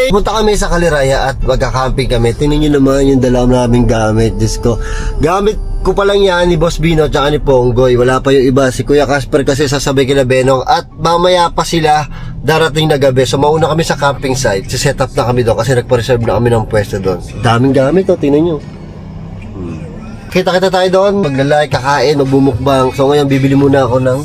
Punta kami sa Kaliraya at magka-camping kami. Tingnan nyo naman yung dalawang naming gamit. Diyos ko. Gamit ko pa lang yan ni Boss Bino at ni Ponggoy. Wala pa yung iba. Si Kuya Casper kasi sasabay kila Benong. At mamaya pa sila darating na gabi. So mauna kami sa camping site. Set up na kami doon kasi nagpa-reserve na kami ng pwesto doon. Daming gamit, oh. Tingnan nyo. Kita-kita tayo doon. Maglalay, kakain, magbumukbang. So ngayon bibili muna ako ng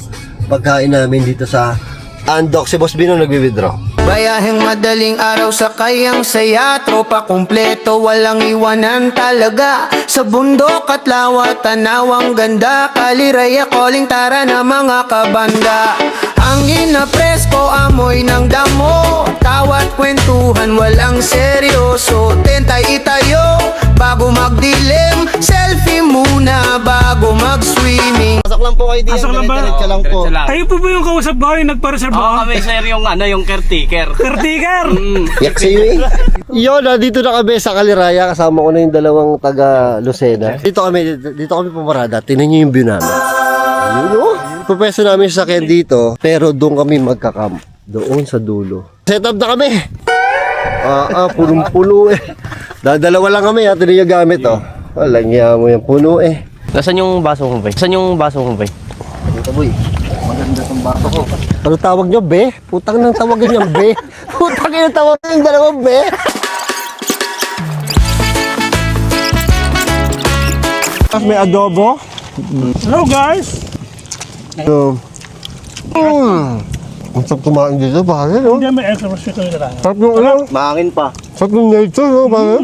pagkain namin dito sa Andok. Si Boss Bino nagwi-withdraw. Bayaheng madaling araw sa kayang saya. Tropa kumpleto, walang iwanan talaga. Sa bundok at lawa, tanawang ganda. Kaliraya, calling tara na mga kabanda. Hangin na presko, amoy ng damo. Tawat kwentuhan, walang seryoso. Tentay itayo, bago magdilim. Selfie muna, bago mag-swimming. Pasok lang po kayo dito. Pasok lang ba? Diretso lang po. Kayo po ba yung kausap ko? Yung nagpa-reserve Oo, ako? kami sir yung yung caretaker. Caretaker! Yak sa iyo eh. Yun, dito na kami sa Kaliraya. Kasama ko na yung dalawang taga Lucena. Dito kami pumarada. Tingnan nyo yung view namin. Yun o. Pupwesto namin sa sakyan dito. Pero doon kami magkakam. Doon sa dulo. Set up na kami. Punong-puno eh. Dalawa lang kami. Tingnan yung gamit oh. Walang iya mo yung puno eh. Nasaan yung baso mo, bay? Nasaan yung baso mo, bay? Ito boy. Maganda tong baso ko. Ano tawag nyo, be? Putang nang tawagan nyo, be. Putang nang tawagan yung dalawang, be. May adobo. Hello guys! So, ang sarap kumain dito, pare, no? Hindi may extra respect ko nila. Sarap yung ano? Maangin pa. Sarap yung nature, no, pare?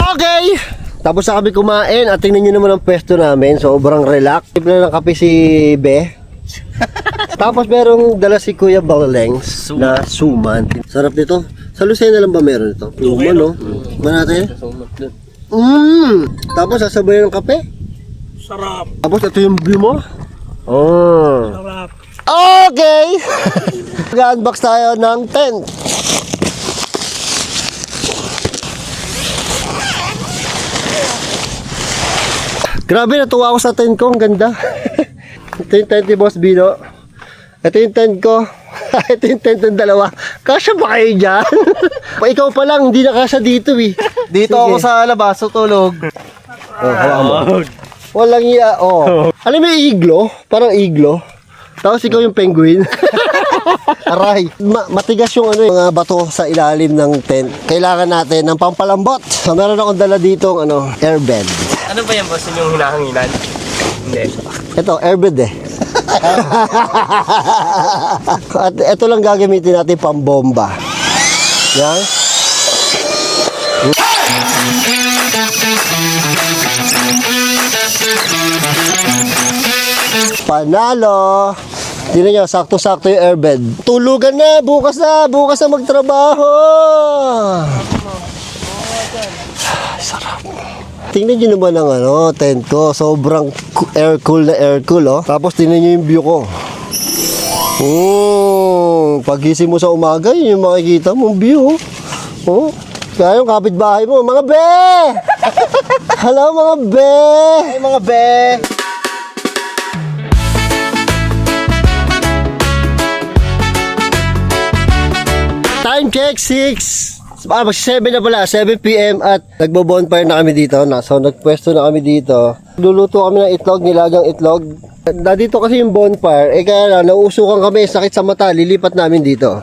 Okay! Tapos na kami kumain at tingnan nyo naman ang pwesto namin. Sobrang relax. Simple ng kape si Be. Tapos merong dala si Kuya Balengs na suman. Sarap nito. Sa Lucena lang ba meron ito? Suman, no? Manate? Tapos sasabayan ng kape. Sarap! Tapos ito yung view mo. Oh. Sarap! Okay! Mag-unbox tayo ng tent. Grabe, natuwa ako sa tent ko. Ang ganda. Ito yung tent ni Boss Bino. Ito yung tent ko. Ito yung tent ng dalawa. Kasya ba kayo dyan? Ikaw pa lang, hindi na kasya dito eh. Dito Sige. ako sa labas, tutulog. Oh, hawakan mo. Walang iya. Oh. Alam mo yung iglo? Parang iglo. Tapos ikaw yung penguin. Aray. Matigas yung ano, yung mga bato sa ilalim ng tent. Kailangan natin ng pampalambot. So, meron akong dala dito airbed. Ano ba yan, boss? Yung hinahanginan? Hindi. Ito, airbed eh. At ito lang gagamitin natin pambomba. Yan. Panalo! Tingnan nyo, sakto-sakto yung airbed. Tulugan na! Bukas na magtrabaho! Sarap. Tingnan nyo naman ang tent ko. Sobrang air cool, oh. Tapos tingnan nyo yung view ko. Pagising mo sa umaga, yun yung makikita mong view, oh. Kaya yung kapitbahay mo, mga be! Hello, mga be! Hey, mga be! Time check, 6. Mag 7 na pala, 7 PM at nagbo-bonfire na kami dito. So nagpwesto na kami dito. Luluto kami ng itlog, nilagang itlog. Dito kasi yung bonfire, kaya lang, nauusukan kami, sakit sa mata, lilipat namin dito.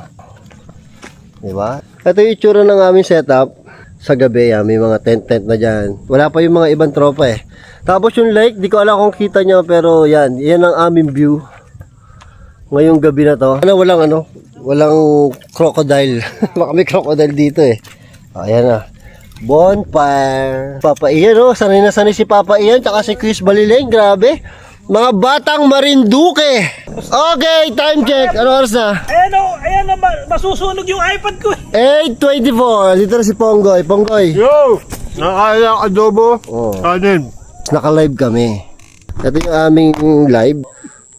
Diba? Ito yung itsura ng aming setup. Sa gabi, may mga tent na dyan. Wala pa yung mga ibang tropa eh. Tapos yung lake, di ko alam kung kita nyo, pero yan ang aming view. Ngayong gabi na to. Walang crocodile. Baka may crocodile dito eh. Ayan na. Bonfire. Papa Ian, sanay na sanay si Papa Ian, tsaka si Chris Balileng, grabe. Mga batang Marinduque. Okay, time check. Ano oras na? Ayan o, masusunog yung iPad ko eh. 8:24. Dito na si Ponggoy. Ponggoy. Yo! Nakakaya adobo. Oh. Kanin. Naka-live kami. Ito yung aming live.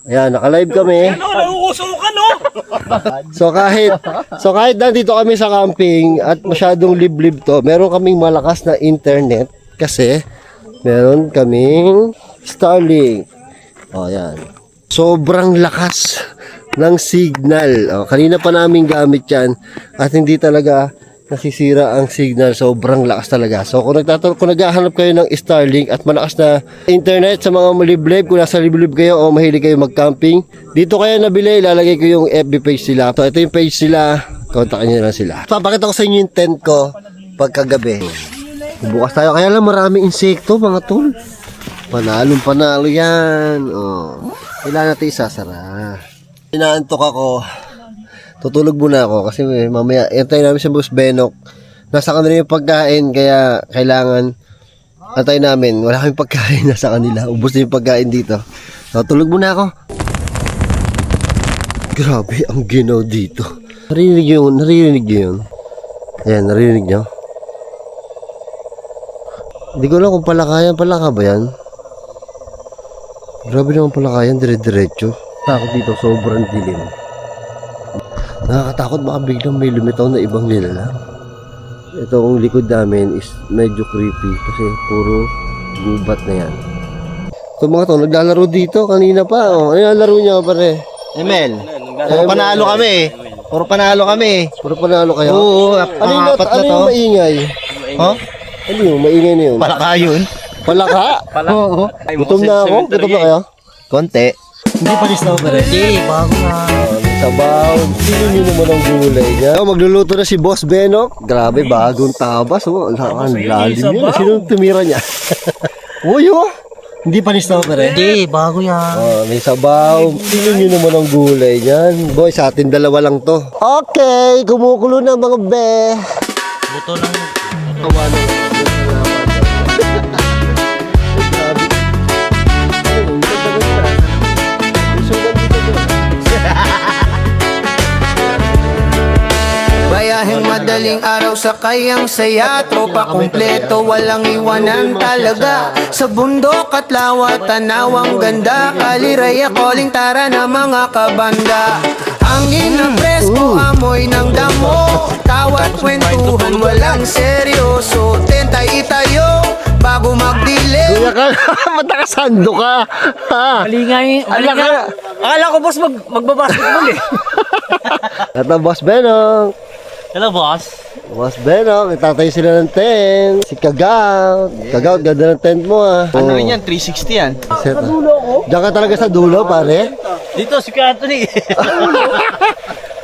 Ayan, naka-live kami. Nauusukan o! So kahit nandito kami sa camping at masyadong liblib to, meron kaming malakas na internet kasi meron kaming Starlink. O yan. Sobrang lakas. ng signal. Kanina pa namin gamit yan at hindi talaga nasisira ang signal. Sobrang lakas talaga. So kung naghahanap kayo ng Starlink at malakas na internet sa mga maliblib, kung nasa liblib kayo o mahilig kayo mag-camping, dito kayo nabili. Ilalagay ko yung FB page sila. So ito yung page sila. Kontakin nyo lang sila. Papakita ko sa inyo yung tent ko pagkagabi. Bukas tayo. Kaya lang maraming insekto mga tol. Panalo yan. Kailangan natin isasara. Inaantok ako. Tutulog muna ako kasi mamaya antayin namin si Boss Benok. Nasa kanila yung pagkain kaya kailangan antayin namin. Wala kaming pagkain nasa kanila. Ubos na yung pagkain dito. So, tulog muna ako. Grabe ang ginaw dito. Naririnig nyo yun. Ayan, naririnig nyo. Hindi ko alam kung palakayan. Palaka ba yan? Grabe naman palakayan. Dire-diretso. Takot dito. Sobrang dilim. Nakakatakot baka biglang may lumitaw na ibang nilalang. Itong likod namin is medyo creepy kasi puro gubat na yan. So mga to, naglalaro dito kanina pa. Ano yung laro niya pare? Emel. Puro panalo kami. Puro panalo kami. Puro panalo kayo? Oo. Ano yung maingay? Ha? Ano yung maingay na yun? Palaka yun. Palaka? Oo. Gutom na ako? Gutom na kayo? Konti. Hindi pa rin pa rin. Hindi, bago na. Sabaw. Sino nyo naman ang gulay niya? Magluluto na si Boss Benok. Grabe, bagong tabas. Ang lalim yun. Sino tumira niya? Uy, hindi pa rin pa rin. Hindi, bago yan. May sabaw. Sino nyo naman ang gulay niyan? Boy, sa atin dalawa lang to. Okay, kumukulo na mga be. Buto ng... Bayaheng madaling araw sakay ang saya. Tropa kumpleto, walang iwanan talaga. Sa bundok at lawa, tanawang ganda. Kaliraya, calling tara na mga kabanda. Hangin ng presko, amoy ng damo. Tawat kwentuhan, walang seryoso. Tentay itayo, bago magdilim. Kuya ka, ba't nakasando ka? Ha? Akala ko boss magbabasketball eh. At ang Boss Benok. Hello, boss. Boss Benok, itatay sila ng tent. Si Kagaw. Kagaw, ganda ng tent mo ah. Ano rin yan? 360 yan. Sa dulo ko? Diyan ka talaga sa dulo, pare? Dito, si Anthony.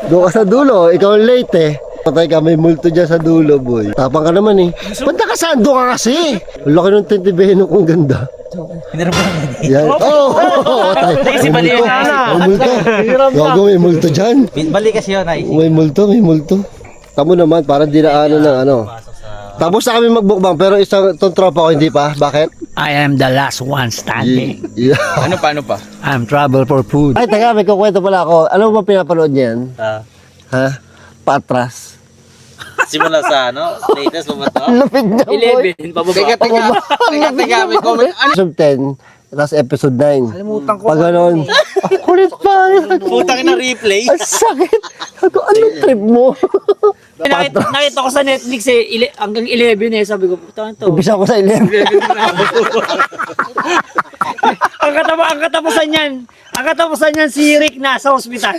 Doon ka sa dulo, ikaw ang late eh. Patay ka, may multo dyan sa dulo, boy. Tapang ka naman eh. Ba't nakasando ka kasi? Ang laki ng tent ni Benok, ang ganda. Yan. Tayo. May multo. May multo. Gago, may multo dyan. Balik kasi yun, ay. May multo. Tamo naman, parang dinaanan ng ano. Tapos na kami magbukbang, pero itong tropa ko hindi pa. Bakit? I am the last one standing. Yeah. Paano pa? I'm trouble for food. Ay, taga, may kukwento pala ako. Alam mo ba pinapanood niyan? Ha? Patras. Simula sa ano? Latest mo ba ito? Lupit niya, boy. 11, pababa. Teka, may comment. Episode 10, tapos episode 9. Kalimutan ko. Pag ganon, kulit pa. Putang na replay. Ang sakit. Anong trip mo? Nakita ko sa Netflix hanggang 11 eh. Sabi ko, puta to. Umpisa ko sa 11. Ang katapusan yan si Rick na sa ospital.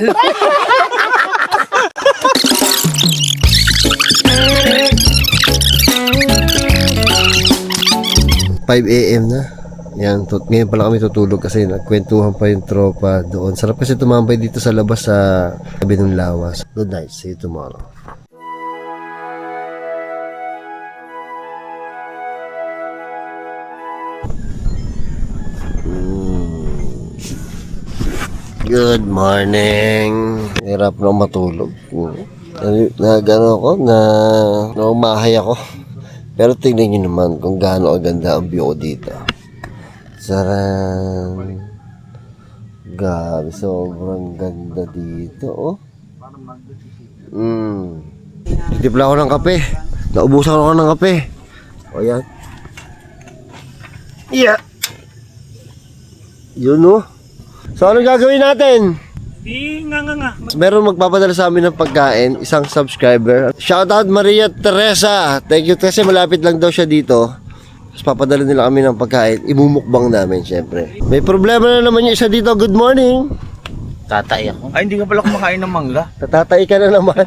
5 AM na. Yan, ngayon pala kami tutulog kasi nagkwentuhan pa yung tropa doon. Sarap kasi tumambay dito sa labas sa tabi ng lawas. Good night, see you tomorrow. Good morning. Hirap na matulog. Nagano ako, naumahay ako. Pero tingnan nyo naman kung gaano kaganda ang view ko dito. Saran. Grabe, sobrang ganda dito, oh. Titipla ako ng kape. Naubusan ako ng kape. O yan. Yeah. Yun, oh. So, ano gagawin natin? Nga. Meron magpapadala sa amin ng pagkain, isang subscriber. Shoutout Maria Teresa. Thank you kasi malapit lang daw siya dito. Tapos papadala nila kami ng pagkain. Imumukbang namin syempre. May problema na naman yung isa dito. Good morning. Tatay ako. Ay, hindi ka pala kumakain ng mangga. Tatatay ka na naman.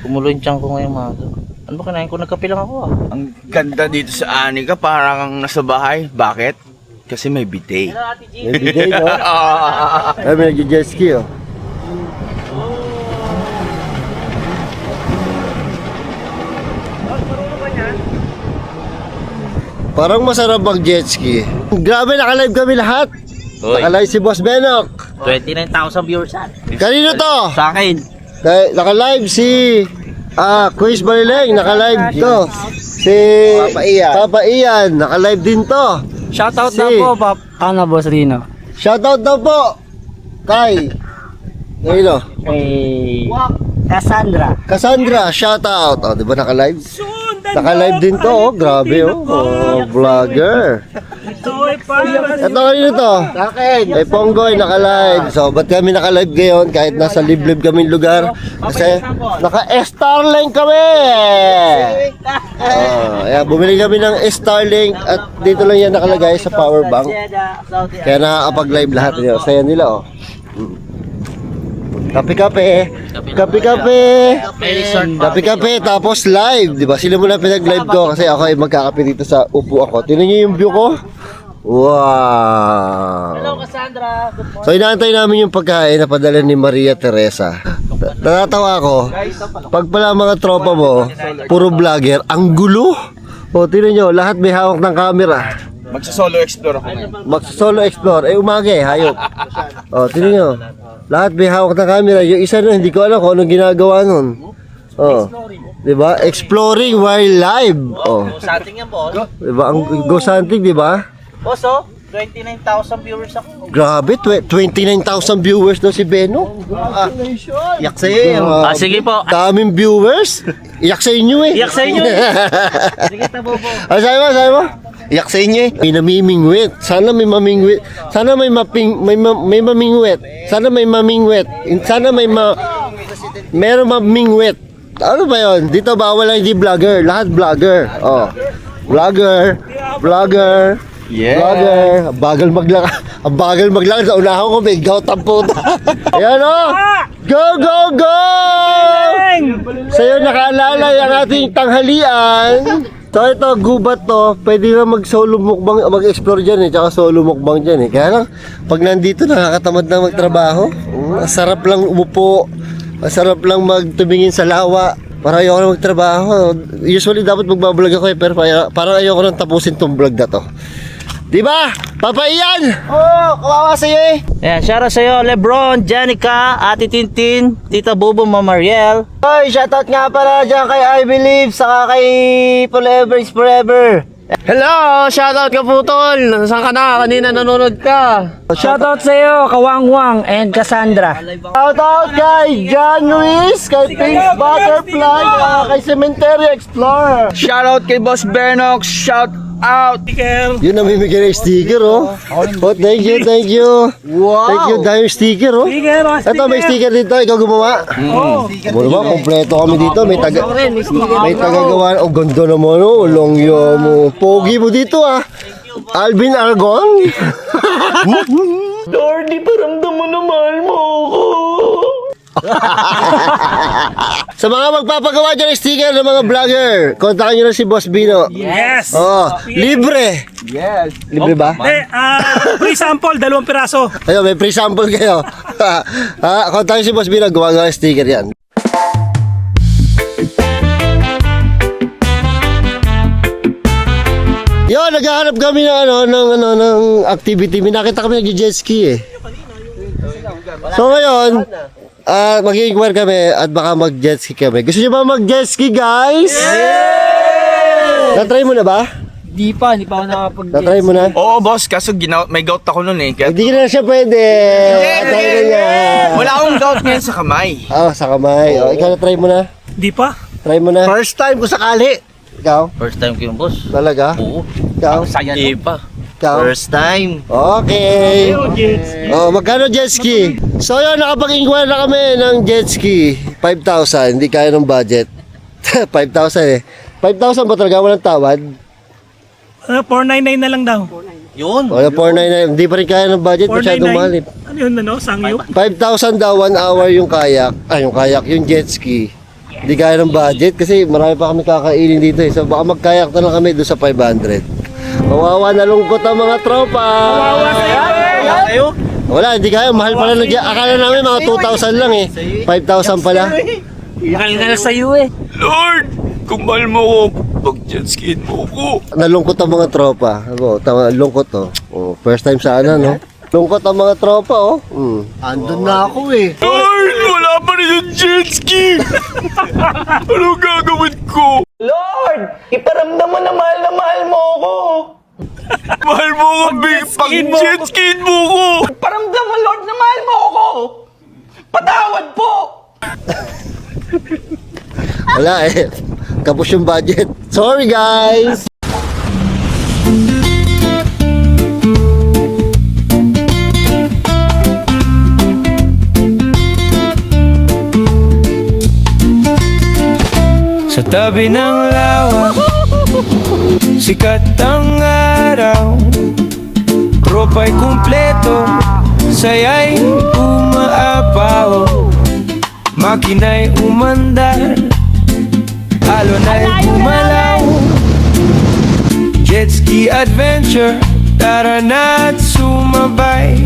Kumulo yung tiyan ko ngayong maga. Ano ba kinain ko? Nagkape lang ako ah. Ang ganda dito sa Anika, parang kang nasa bahay. Bakit? Kasi may bidet. May bigay, no? Ay, may nag-jet ski, oh. Parang masarap mag-jet ski. Grabe, naka-live kami lahat. Hoy, Naka-live si Boss Benok. 29,000 viewers yan. Kanino to? Sa akin. Naka-live si Quiz Barileng, naka-live to. Si Papa Ian, naka-live din to. Shoutout Si- daw po, Boss Rino. Shoutout daw po kay Ngayon, Kay Cassandra. shoutout. Oh, di ba naka-live? Naka-live din to, oh. Grabe, oh. Oh, vlogger. Ito kanino to? Kay Ponggoy, naka-live. So, ba't kami naka-live ngayon kahit nasa liblib kaming lugar? Kasi naka-Starlink kami! Oh, ayan, bumili kami ng Starlink at dito lang yan nakalagay sa power bank. Kaya nakakapag-live lahat nila. Saya nila, oh. Kape-kape. Kape-kape, tapos live. Di ba? Sila muna pinag-live ko kasi ako ay magkakape dito sa upo ako. Tingnan niyo yung view ko. Wow! Hello, Cassandra. So, inaantay namin yung pagkain na padala ni Maria Teresa. Natatawa ako. Pag pala mga tropa mo, puro vlogger, ang gulo. O, tingnan nyo, lahat may hawak ng camera. Magsa-solo explore ako ngayon. Mag-solo explore. Umaga hayop. O, tingnan nyo. Lahat may hawak ng camera. Yung isa nun, hindi ko alam kung anong ginagawa nun. O, diba? Exploring while live. O, Something yan, boss. diba? Ang ghost hunting, diba? Boss, oh. 29,000 viewers ako. Grabe, 29,000 viewers daw si Beno. Yak sa'yo eh. Sige po. Daming viewers. Iyak sa inyo eh. Iyak sa inyo. Sige, tabo po. Ano sabi mo? Yak sa inyo eh. May namimingwit. Sana may mamingwit. Sana may may mamingwit. Sana may mamingwit. Sana meron mamingwit. Ano ba 'yon? Dito bawal lang hindi vlogger. Lahat vlogger. Oh. Vlogger. Yeah. Vlogger. Ang bagal maglakad. Sa unahan ko may gout ang puta. Ayan oh. Go! Sa'yo nakaalala yung ating tanghalian. So ito, gubat to, pwede na mag-solo mukbang, mag-explore dyan eh, tsaka solo mukbang dyan eh. Kaya lang, pag nandito nakakatamad na magtrabaho, ang sarap lang umupo, ang sarap lang magtumingin sa lawa, para ayoko na magtrabaho. Usually dapat magbablog ako eh, pero parang ayoko nang tapusin tong vlog na to. Diba? Papa Ian! Kawawa sa'yo eh. Ayan, shoutout sa'yo, Lebron, Janica, Ate Tintin, Tita Bobo, Mama Mariel. Hoy, shoutout nga pala dyan kay I Believe, saka kay Forever is Forever. Hello! Shoutout ka po, tol! Saan ka na? Kanina nanonood ka. Shoutout sa iyo, Kawangwang and Cassandra. Shoutout kay John Luis, kay Pink Butterfly, kay Cemetery Explorer. Shoutout kay Boss Bernox. Shout out. Yun namimigay ng sticker, oh. Oh, thank you. Wow. Thank you, dahil sticker, oh. Ito, may sticker dito, ikaw gumawa. Ano ba, kompleto kami dito, may tagagawa. Oh, ganda naman, oh, longyo mo. Pogi mo dito, ah. Alvin Argon. Lordy, paramdam mo na mahal mo ako. Sa mga magpapagawa dyan ng sticker ng mga vlogger, kontakin nyo na si Boss Bino. Yes! Oh, libre. Yes. Libre ba? Free sample, 2 piraso. Ayun, may free sample kayo. Kontakin si Boss Bino, gawa ng sticker yan. Yo, naghahanap kami ng activity. May nakita kami nag-jet ski eh. So ngayon, mag-inquire kami at baka mag-jet ski kami. Gusto niyo ba mag-jet ski, guys? Yeah! Na-try mo na ba? Hindi pa ako nakapag- Na-try mo na? Oo, boss. Kaso may gout ako nun eh. Kaya Hindi na siya pwede. Try na niya. wala akong gout ngayon sa kamay. Sa kamay. Ikaw na-try mo na? Hindi pa. Try mo na? First time ko sakali. Ikaw? First time ko yung boss. Talaga? Oo. Ikaw? Iba. Ikaw? First time. Okay. Magkano jet ski? So yun, nakapag-inquire na kami ng jet ski. 5,000. Hindi kaya ng budget. 5,000 eh. 5,000 ba talaga? Walang tawad? 499 na lang daw. Yun. Wala 499. Hindi pa rin kaya ng budget. Masyadong mahal eh. Ano yun, ano? Sangyo? 5,000 daw 1 hour yung kayak. Yung jet ski. Hindi kaya ng budget kasi marami pa kami kakainin dito eh. So baka magkayak na lang kami doon sa 500. Kawawa, nalungkot ang mga tropa. Kayo? Wala, hindi kaya. Mahal pala ng jet. Akala namin mga 2,000 lang eh. 5,000 pala. Mahal nga lang sa'yo eh. Lord, kung mahal mo ko, pag-jet skiin mo ko. Nalungkot ang mga tropa. Lungkot to. Oh, first time sana, no? Lungkot ang mga tropa, oh. Andun na ako eh. Lord, wala pa rin yung jet ski. Anong gagawin ko? Lord, iparamdam mo na mahal mo ako. Mahal mo ko, pag-jet skiin mo ko. Paramdam mo, Lord, na mahal mo ako. Patawad po. Wala eh. Kapos yung budget. Sorry, guys! Sa tabi ng lawa, sikat ang araw. Tropa'y kumpleto, saya'y umaapaw. Makina'y umandar, alon'y umalaw. Jet ski adventure, tara na't sumabay.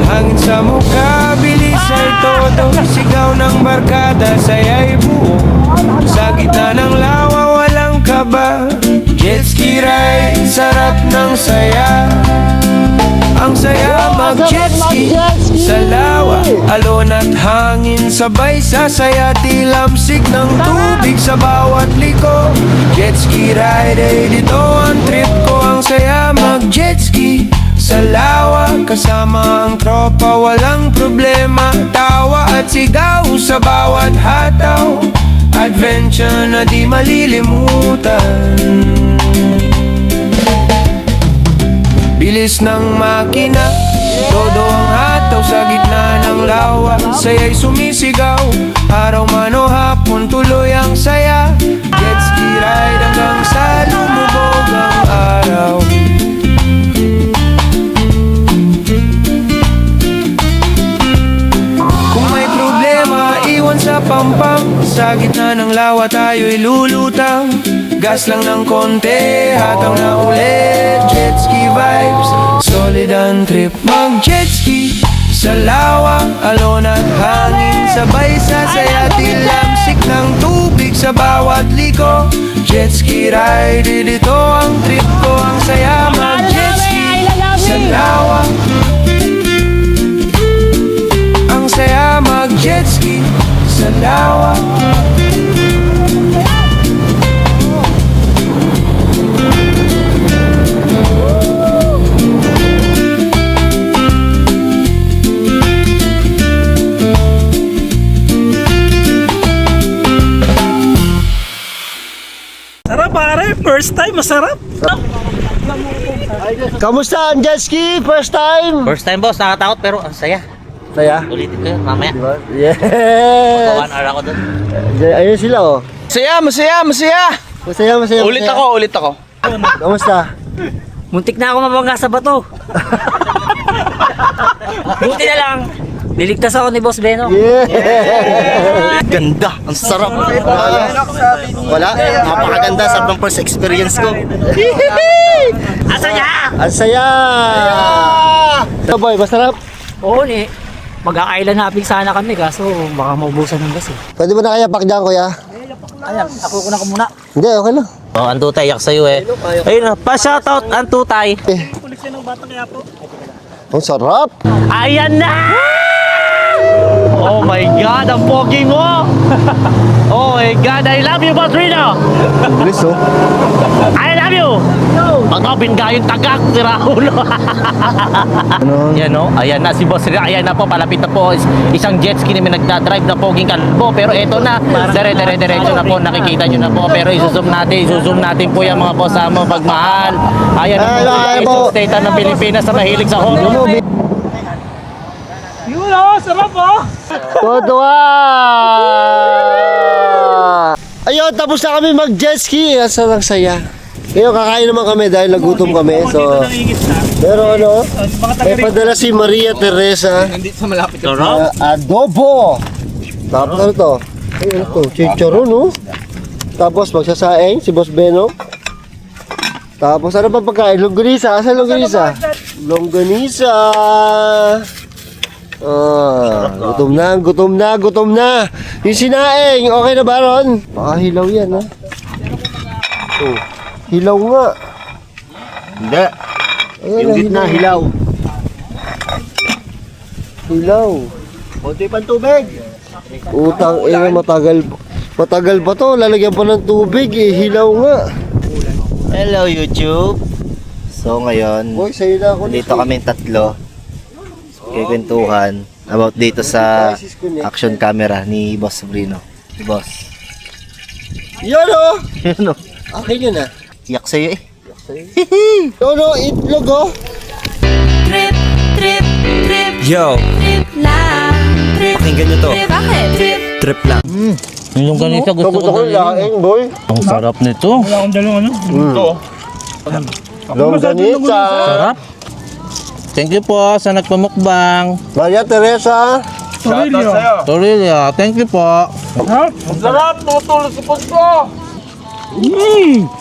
Hangin sa mukha, bilis ay todo. Sigaw ng barkada, saya'y buo. Sa gitna ng lawa, walang kaba. Jet ski ride, sarap ng saya. Ang saya mag-jet ski sa lawa. Alon at hangin, sabay sasaya. Tilamsik ng tubig sa bawat liko. Jet ski ride, ay dito ang trip ko. Ang saya mag-jet ski sa lawa, kasama ang tropa, walang problema. Tawa at sigaw sa bawat hataw. Adventure na di malilimutan. Bilis ng makina, todo ang hataw sa gitna ng lawa. Saya'y sumisigaw, araw man o hapon, tuloy ang saya. Jet ski ride hanggang sa lumubog ang araw. Sa pampang, sa gitna ng lawa tayo'y lulutang. Gas lang ng konti, hataw na ulit. Jet ski vibes, solid ang trip. Mag-jet ski sa lawa, alon at hangin, sabay sasaya. Tilamsik ng tubig sa bawat liko. Jet ski ride, dito ang trip ko. Ang saya mag-jet ski sa lawa. Ang saya mag-jet ski sa lawa. Sarap pare, first time, masarap. Kamusta ang jet ski? First time? First time boss, nakatakot pero ang saya. Saya? Ulitin ko yun, mamaya. Yes! 1 hour ako dun. Ayun sila, oh. Masaya, masaya, masaya. Masaya. Ulit ako. Kamusta? Muntik na ako mabangga sa bato. Buti na lang. Niligtas ako ni Boss Beno. Yeah! Ganda, ang sarap. Wala, napakaganda sa first experience ko. Asa niya? Ang saya! So boy, masarap? Oo ni. Mag-a-island hopping sana kami kaso baka maubusan ng gas eh. Pwede mo na kaya pakdiyan, kuya? Ayan, ako ko muna. Hindi, okay lang. Oh, ang tutay yak sa'yo eh. Ayun, pa-shoutout ang tutay. Ang sarap! Ayan na! Oh my God, ang pogi mo! Oh my God, I love you, Boss Rino! Bilis, oh. I love you! Pag ako bingayong tagak, tira ulo. Yan o, ayan na si Boss Rino. Ayan na po, palapit na po. Isang jet ski na may nagdadrive na poging kalbo. Pero eto na, dire-diretso na po, nakikita nyo na po. Pero isusum natin po yung mga boss mo pagmahal. Ayan na po, isang state ng Pilipinas na mahilig sa Honda. Yun oh, sarap oh. Tuwa! Ayun, tapos na kami mag-jet ski. Asa lang saya. Ngayon kakain naman kami dahil nagutom kami. So, pero ano, may padala si Maria Teresa. Sarap. Adobo! Tapos ano to? Ay, ano to? Chicharon, no? Tapos magsasaing si Boss Beno. Tapos ano pa pagkain? Longganisa. Asa longganisa? Longganisa! Gutom na. Yung sinaing, okay na ba ron? Pakahilaw yan, ha? Oh, hilaw nga. Hindi. Ayan, Yung gitna, hilaw. Hilaw. Konti pang tubig. Utang, matagal. Matagal pa to, lalagyan pa ng tubig, hilaw nga. Hello YouTube. So ngayon, Boy, sa'yo na ako. dito kami tatlo. Kikwentuhan about dito sa action camera ni Boss Brino. Si Boss. Yan o! Ano? Akin yun ah. Iyak sa'yo eh. No, itlog oh. Trip, trip, trip, Yo, trip lang. Trip, pakinggan nyo to. trip, bakit? Trip. Trip lang. Yung ganito gusto ko Gusto ko laing, boy. Ang sarap nito. Longganisa. Sarap. Thank you po sa nagpamukbang. Maria Teresa. Torilla, thank you po.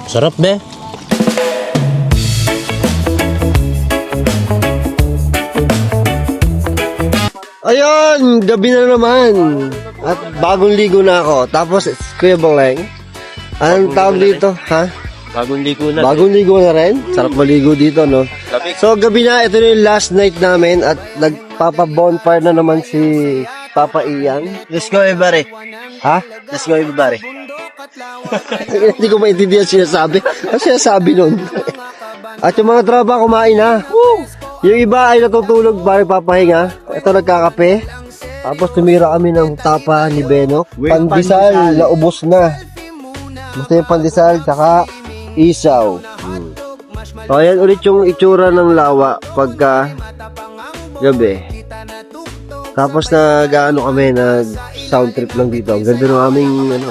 Sarap be. Ayun, gabi na naman. At bagong ligo na ako. Tapos, Kuya Baleng. Anong tawag dito? Ha? Bagong ligo na. Bagong ligo na rin? Sarap maligo dito, no? So, gabi na. Ito na yung last night namin. At nagpapa-bonfire na naman si Papa Ian. Let's go everybody. Ha? Let's go everybody. Hindi ko maintindihan sinasabi. Ano sinasabi nun? At yung mga tropa kumain na. Yung iba ay natutulog para papahinga. Ito nagkakape. Tapos tumira kami ng tapa ni Benok. Pandesal, naubos na. Basta yung pandesal, tsaka isaw. So ayan ulit yung itsura ng lawa pagka gabi. Tapos nag-ano kami, nag-sound trip lang dito. Ang ganda ng aming ano.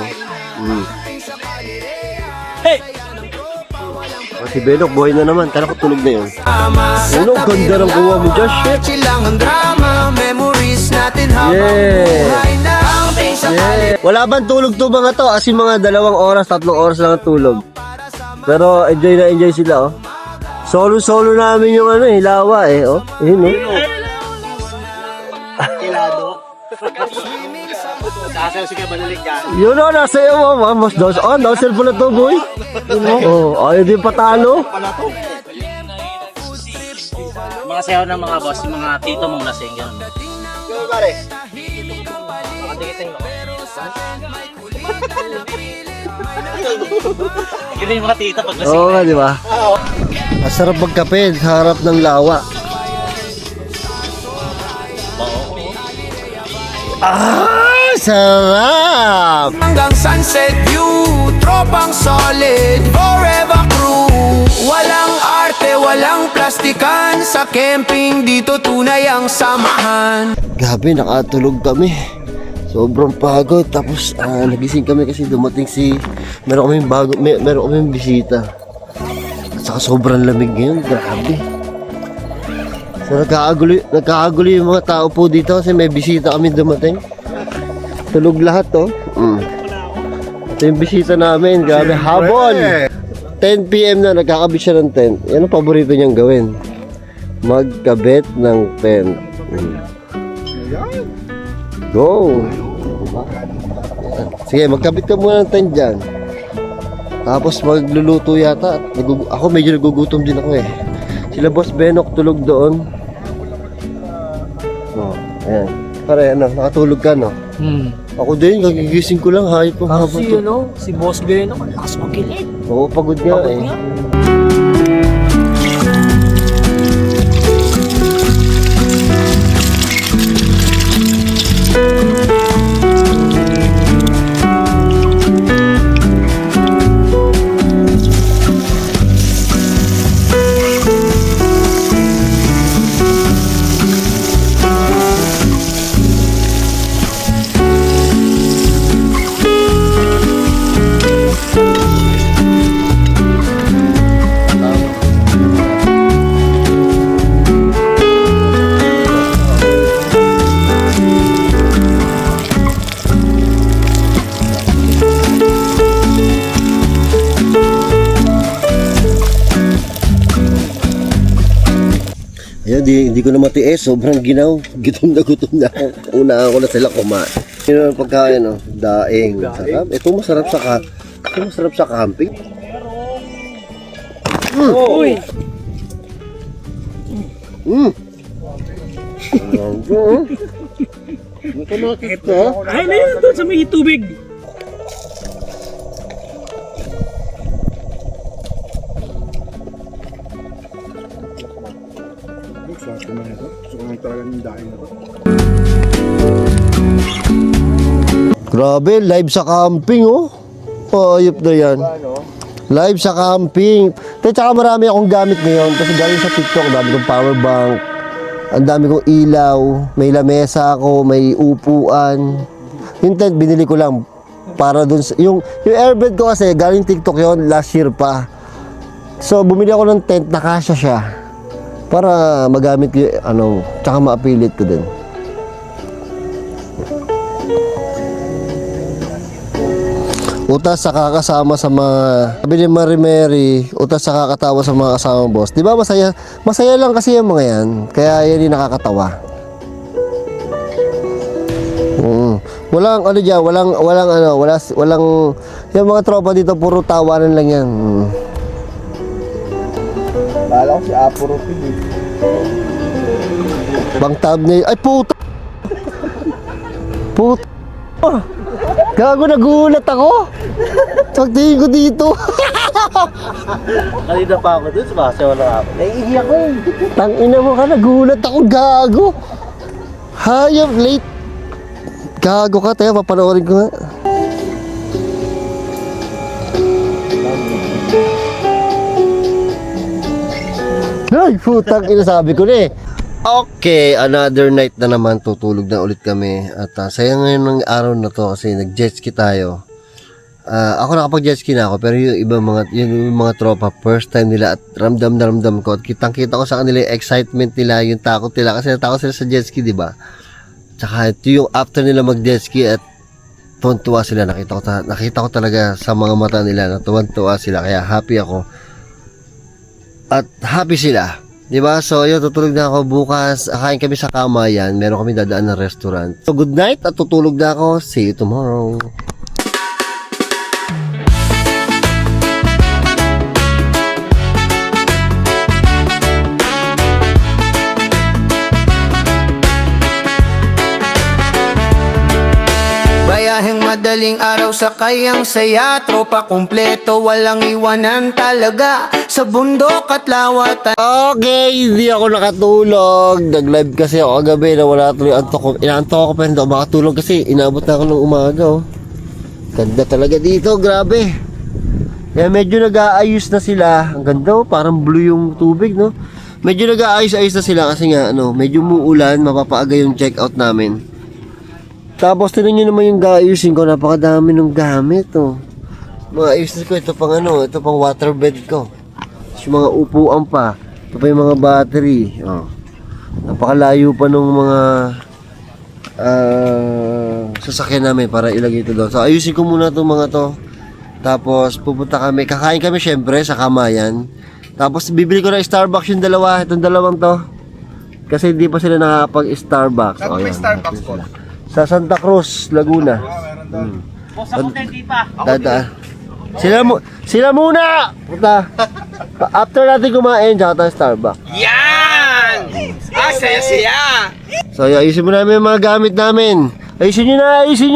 Si Benok, buhay na naman. Kala ko tulog na yun. Ano, ganda ng kuha mo dyan, shit. Silang ang drama, memories natin habang Yeah. buhay na ang Yeah. Wala bang tulog to mga to? As in mga 2 oras, 3 oras lang ang tulog. Pero enjoy na enjoy sila, oh. Solo-solo namin yung ano, lawa eh, oh. Yun, oh. Yun, oh, nasa iyo, oh. Mas dos. Oh, no, cellphone na to, boy. Yun, oh. Oh, ayaw din patalo. Mga sayaw ng mga boss, yung mga tito mong lasing yan. Yun yung mga tito pag lasing. Oo nga, di ba? Masarap magkape sa harap ng lawa. Ah, sarap! hanggang sunset view, tropang solid, forever crew. Walang arte, walang plastikan, sa camping dito tunay ang samahan. Gabi, nakatulog kami. Sobrang pagod. Tapos nagising kami kasi dumating meron kaming bisita. At saka sobrang lamig ngayon. Grabe. So nagkakagulo yung mga tao po dito kasi may bisita kami dumating. Tulog lahat to. Ito yung bisita namin. Grabe. Habol. 10 PM na nagkakabit siya ng tent. Yan ang paborito niyang gawin. Magkabit ng tent. Go! Sige, magkabit ka muna ng tent dyan. Tapos magluluto yata. Ako medyo nagugutom din ako eh. Sila Boss Benok tulog doon. Oh, ayan. Pare, ano, nakatulog ka, no? Ako din, kagigising ko lang. Hayop ang haba to. Si Boss Beno, malakas magkilit. Oo, pagod nga eh. hindi ko na matiis. Sobrang ginaw. Gutom na ako. Unahan ko na sila kumain. Yun ang pagkain, no? Daing. Sarap. Ito masarap sa camping. Uy! Ito nakikita. Ay, na yun doon sa may tubig. Grabe, live sa camping, oh. Ayop na yan. Live sa camping. Tsaka marami akong gamit ngayon kasi galing sa TikTok, ang dami kong power bank, ang dami kong ilaw, may lamesa ako, may upuan. Yung tent, binili ko lang para dun sa, yung airbed ko kasi galing TikTok yon last year pa. So, bumili ako ng tent na kasya siya para magamit ko, tsaka ma-affiliate ko din. Utas sa kakasama sa mga, sabi ni Mary, utas sa kakatawa sa mga kasama boss. Di ba masaya? Masaya lang kasi yung mga yan. Kaya yan yung nakakatawa. Walang ano dyan, walang, yung mga tropa dito, puro tawanan lang yan. Kala ko si Apo Rupin eh. Bang thumbnail, ay puta! Puta! Gago, nagulat ako! Pagtingin ko dito. Kanina pa ako dun, sumasayaw lang ako. Naiiyak ko eh. Tangina mo ka, nagulat ako, gago. Hayop, late. Gago ka, tayo, papanoorin ko nga. Ay, putang ina, sabi ko na eh. Okay, another night na naman, tutulog na ulit kami. At saya ngayon ng araw na to kasi nag-jet ski tayo. Ako nakapag-jet ski na ako, pero yung ibang mga tropa, first time nila at ramdam na ramdam ko. At kitang-kita ko sa kanila yung excitement nila, yung takot nila. Kasi natakot sila sa jet ski, di ba? Tsaka ito yung after nila mag-jet ski at tuwan-tuwa sila. Nakita ko talaga sa mga mata nila na tuwan-tuwa sila. Kaya happy ako. At happy sila. Diba? So, yun, tutulog na ako bukas. Kain kami sa Kamayan. Meron kami dadaan ng restaurant. So, good night at tutulog na ako. See you tomorrow. Bayaheng madaling araw sakay ang saya. Tropa kumpleto, walang iwanan talaga. Sa bundok at lawatan. Okay, hindi ako nakatulog. Nag-live kasi ako kagabi na wala tuloy antok ko. Inaantok ako pero hindi ako makatulog kasi inabot na ako ng umaga. Oh. Ganda talaga dito, grabe. Kaya medyo nag-aayos na sila. Ang ganda, oh, parang blue yung tubig, no? Medyo nag-aayos-ayos na sila kasi nga, medyo muulan, mapapaaga yung check-out namin. Tapos tinan nyo naman yung gaayusin ko, napakadami ng gamit, oh. Mga ayusin ko, ito pang waterbed ko. Yung mga upuan pa. Ito pa yung mga battery. Oh. Napakalayo pa nung mga sasakyan namin para ilagay ito doon. So ayusin ko muna itong mga to. Tapos pupunta kami. Kakain kami syempre sa Kamayan. Tapos bibili ko na Starbucks yung dalawa. Itong dalawang to. Kasi hindi pa sila nakapag-Starbucks. Oh, yan. Starbucks po. Sa Santa Cruz, Laguna. Boss, ako hindi pa. Dadaan. Sila muna! Puta. After natin kumain, tsaka tayo Starbucks. Yan! Saya-saya! So, ayusin mo namin yung mga gamit namin. Ayusin nyo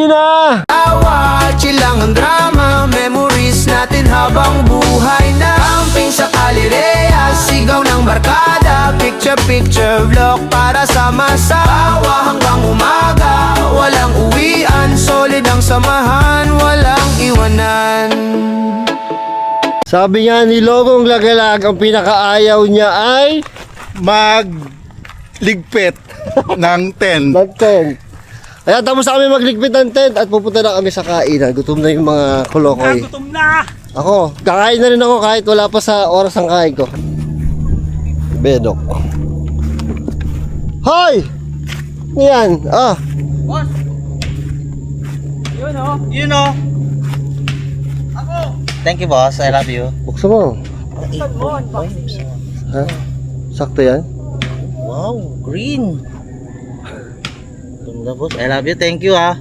na! Tawa, chilang ang drama. Memories natin habang buhay na. Camping sa Calirea, sigaw ng barkada. Picture vlog para sama-sama hanggang umaga. Walang uwian, solid ang samahan. Walang iwanan. Sabi nga ni Logong Lagalag, ang pinakaayaw niya ay magligpit ng tent. mag-tent. Kaya tapos na kami magligpit ng tent at pupunta na kami sa kainan. Gutom na yung mga kolokoy. Gutom na! Ako, kakain na rin ako kahit wala pa sa oras ng kain ko. Bedok. Hoy! Yan, Boss! Yun o. Thank you, boss. I love you. Buksan mo. Ha? Sakto yan? Wow, green. Ganda boss. I love you. Thank you ha.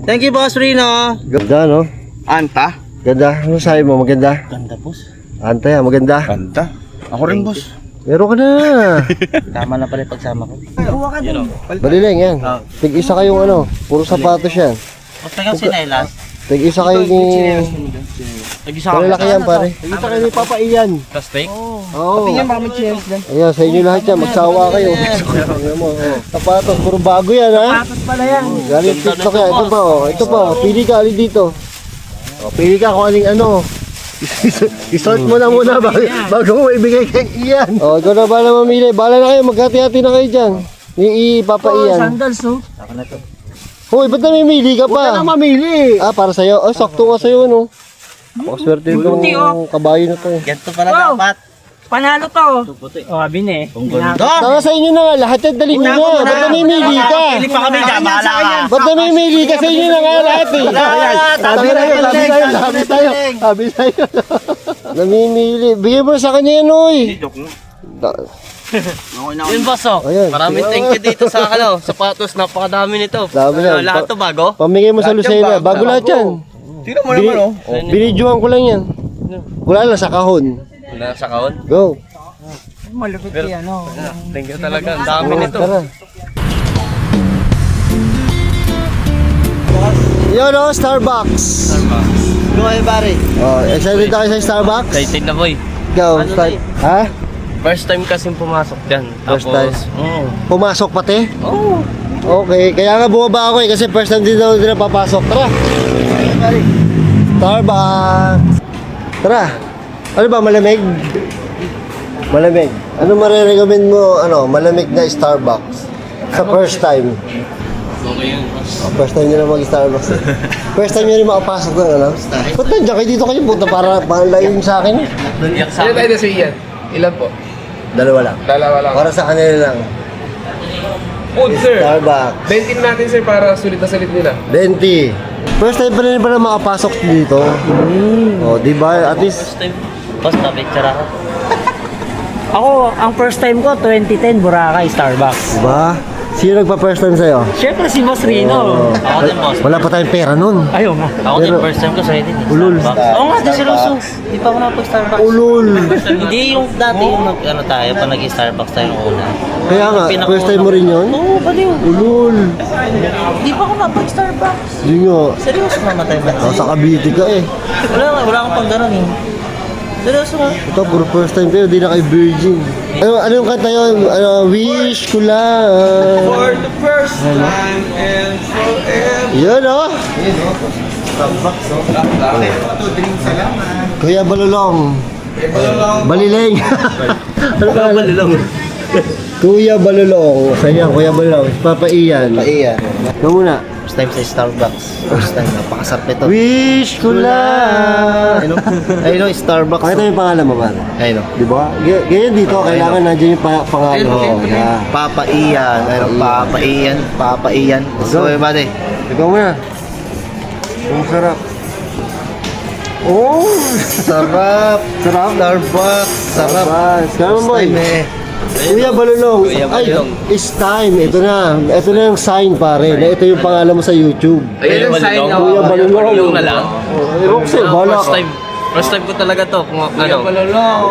Thank you boss Rino. Ganda, no? Anta? Ganda. Ano sabi mo? Maganda? Ganda boss. Antay, maganda. Ganda. Ako rin, boss. Meron ka na. Tama na pala yung pagsama ko. Baliling yan. Tig-isa kayong ano. Puro sapatos yan. Boss, tayo sinelas. Tig-isa kayo ni... Nag-isa ka. Malalaki yan, pare. Tig-isa kayo ni Papa Ian. Plastic? Oo. Ayan, sa inyo lahat yan. Magsawa kayo. Ayan mo, oh. Sapatos, puro bago yan, ha? Sapatos pala yan. Galing TikTok yan. Ito pa, oh. Ito pa, oh. Pili ka, alin dito. Oh, pili ka kung aling ano. Isort mo na muna bago mo ibigay kay Ian. Oh, ikaw na bala mamili. Bala na kayo, magkati-hati na kayo dyan. Ni Papa Ian. Sandals, no? Ako na to. Hoy, ba't namimili ka pa? Huwag ka na mamili. Ah, para sa'yo. Oh, sakto nga sa'yo, no? Pakaswerte itong kabayo na to. Ganito pala dapat. Panalo to. Oh, abin eh. Ang ganda. Tanga sa inyo na nga, lahat yan dali nyo na. Ba't namimili ka? Pili pa kami dyan, bahala ka. Ba't namimili ka sa inyo na nga lahat eh? Sabi tayo. Namimili. Bigyan mo sa kanya yan, oy. Yun boss oh. Ayan. Maraming thank you dito sa sapatos. Napakadami nito. Dami yan. Lahat to bago? Pamigay mo sa Lucena. Bago lahat yan. Tingnan mo naman, oh. Binidyohan ko lang yan. Wala lang sa kahon. Wala sa kaon. Go. Malupit yan, no? Thank you talaga. Ang dami nito. Tara. Yun o, Starbucks. Ano kayo pare? Oh, excited na kayo sa Starbucks? Excited na boy. Go, start. Ha? First time kasi pumasok dyan. First time? Pumasok pati? Oo. Okay, kaya nga bumaba ako eh, kasi first time din daw nila papasok. Tara! Starbucks! Tara! Ano ba, malamig? Malamig. Ano marirecommend mo, malamig na Starbucks? Sa first time. Okay yun. Oh, first time nyo na mag-Starbucks. First time nyo rin makapasok ng ano? Ba't nandiyan kayo dito kayo punta para layo sa akin? Iyak sa Ilan tayo na si Ian? Ilan po? Dalawa lang. Dalawa lang. Para sa kanila lang. Food, sir. Starbucks. 20 natin, sir, para sulit na sulit nila. 20. First time pa rin pala makapasok dito. Oh, di ba? At least, First time. Basta picture ako. Ako, ang first time ko, 2010, Boracay, Starbucks. di ba? Sino nagpa-first time sa'yo? Siyempre si Boss Rino. Oh. Ako din boss. Wala pa tayong pera nun. Ayaw mo. Ako din Pero- first time ko sa din. Ulul. Starbucks. Oo nga, din si Luso. Di pa ako napag-Starbucks. Ulul. Hindi yung dati yung tayo, pa nag-Starbucks tayo nung una. Kaya nga, first time mo rin yun? Oo, baliw. Ulul. Di pa ako napag-Starbucks. Yun nga. Seryoso namatay ba? Oh, sa Cavite ka eh. Wala akong pang ganun eh. Seryoso nga. Ito, puro first time kayo, di na kayo virgin. Ano yung kanta yun? Wish ko lang. For the first time and forever. Yun oh. Kuya Balulong. Balileng. Ano ba? Balulong. Kuya Balulong. Sa'yo, Kuya Balulong. Papa Ian. Iyan. Ikaw muna. First time sa Starbucks. First time. Napakasarap nito. Wish ko lang. Ayun o, Starbucks. Pakita mo yung pangalan mo, man. Ayun o. Di ba? Ganyan dito, kailangan nandiyan yung pangalan mo. Yeah. Papa Ian. Ayun o, Papa Ian. Papa Ian. So, yung bade. Ikaw muna. Ang sarap. Oh! Sarap. Sarap. Starbucks. Sarap. Sarap, boy. Time eh. Kuya Balulong. Ay, it's time. Ito na. Ito na yung sign, pare. Na ito yung pangalan mo sa YouTube. Ayun ang sign na. Kuya Balulong. Balulong na lang. Oh, Roxy, bala ka. First time ko talaga to. Kung ano. Malulong.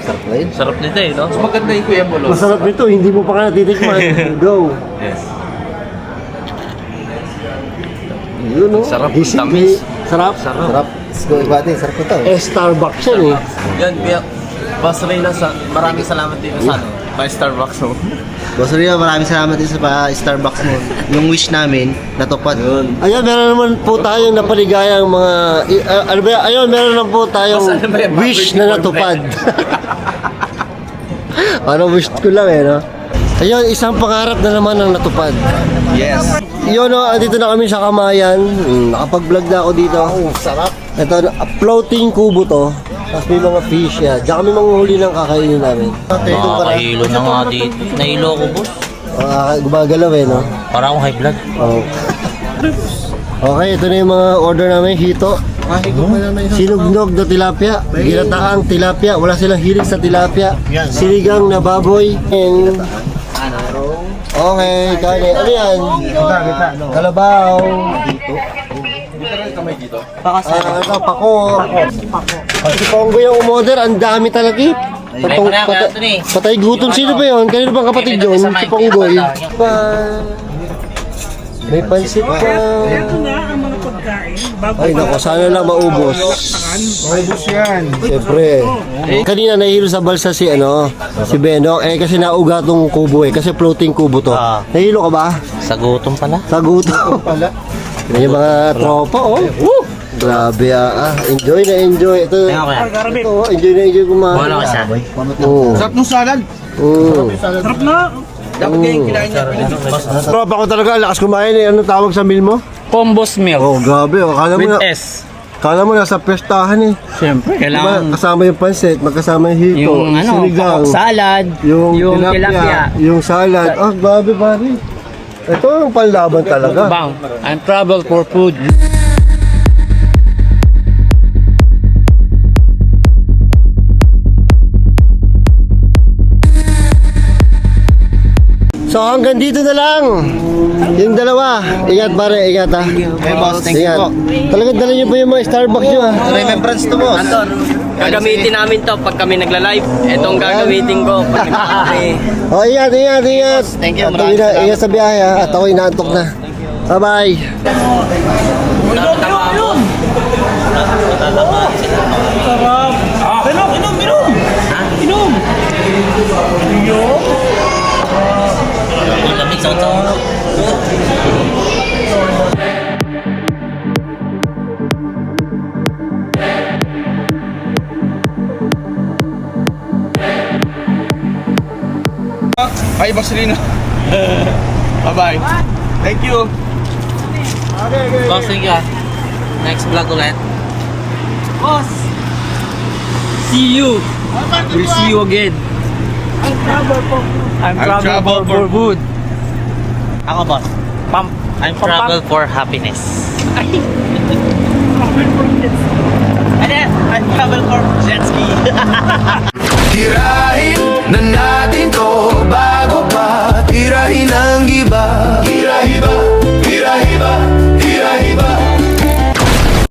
Sarap na yun. Sarap nito eh, no? Maganda yung Kuya Bolo. Masarap nito. Hindi mo pa nga natitikman. Go. Yes. Yun, no? Sarap, Gising, tamis. Sarap. Sarap. Let's go, ibate. Sarap ito. Starbucks yan eh. Yan, kaya Boss Reyna, maraming salamat dito sa Starbucks mo. Boss Rio, maraming salamat din sa Starbucks mo. Yung wish namin, natupad. Ayan, meron naman po tayong napaligayang mga... ano ba yan? Ayun, meron naman po tayong Ano ba yan? wish na natupad. Parang wish ko lang eh, no? Ayun, isang pangarap na naman ang natupad. Yes. Yun, no, andito na kami sa Kamayan. Nakapag-vlog na ako dito. Sarap. Ito, floating kubo to. Tapos may mga fish yan. Diyan kami manguhuli ng kakainin namin. Nakakahilo na nga dito. Nahilo ko, boss. Gumagalaw eh, no? Para akong high blood. Oh. Okay, ito na yung mga order namin. Hito. Sinugnog na tilapia, ginataang tilapia, wala silang hilig sa tilapia, sinigang na baboy, and okay, kanin. Ano yan? Kalabaw. Ano, pako. Si Pongo yung umorder, ang dami talaga eh. Patay gutom. Sino ba yun? Kanino bang kapatid yun? Si Ponggoy. May pansit pa. Ay nako, sana lang maubos. Maubos yan. Siyempre. Kanina nahihilo sa balsa si si Benok. Kasi nauga tong kubo kasi floating kubo to. Nahihilo ka ba? Sa gutom pala. Sa gutom. Yung mga tropa, Woo! Grabe enjoy na enjoy. Ito, enjoy na enjoy kumain. Wala ka siya. Sarap ng salad. Sarap na. Dapat kayong kinain niya. Tropa ko talaga, lakas kumain eh. Anong tawag sa meal mo? Combos meal. Oh, grabe. Kala mo With na, S. kala mo nasa pestahan eh. Siyempre, Diba, kailangan kasama yung pansit, magkasama yung hito, yung sinigang, salad, yung tilapia. yung salad. Grabe pare. Ito ang panlaban talaga. Bang, I'm travel for food. So hanggang dito na lang. Yung dalawa. Ingat pare, ingat ha. Okay, boss. Thank you Ingat. po. Talagang dala niyo pa yung mga Starbucks nyo ha. Remembrance to, boss. Gagamitin namin to pag kami nagla-live. Itong gagamitin ko pag nagla-live. Oh, ingat, ingat, ingat. Thank you, At maraming ingat sa biyahe ha. At ako inaantok na. Bye-bye. Lamig sa Bye, Boss Rino. Bye-bye. Thank you. Boss, thank you. Next vlog ulit. Boss, see you. We'll see you again. I'm travel for food. Ako, boss. I'm travel for happiness. And then, I'm travel for jet ski. Tirahin na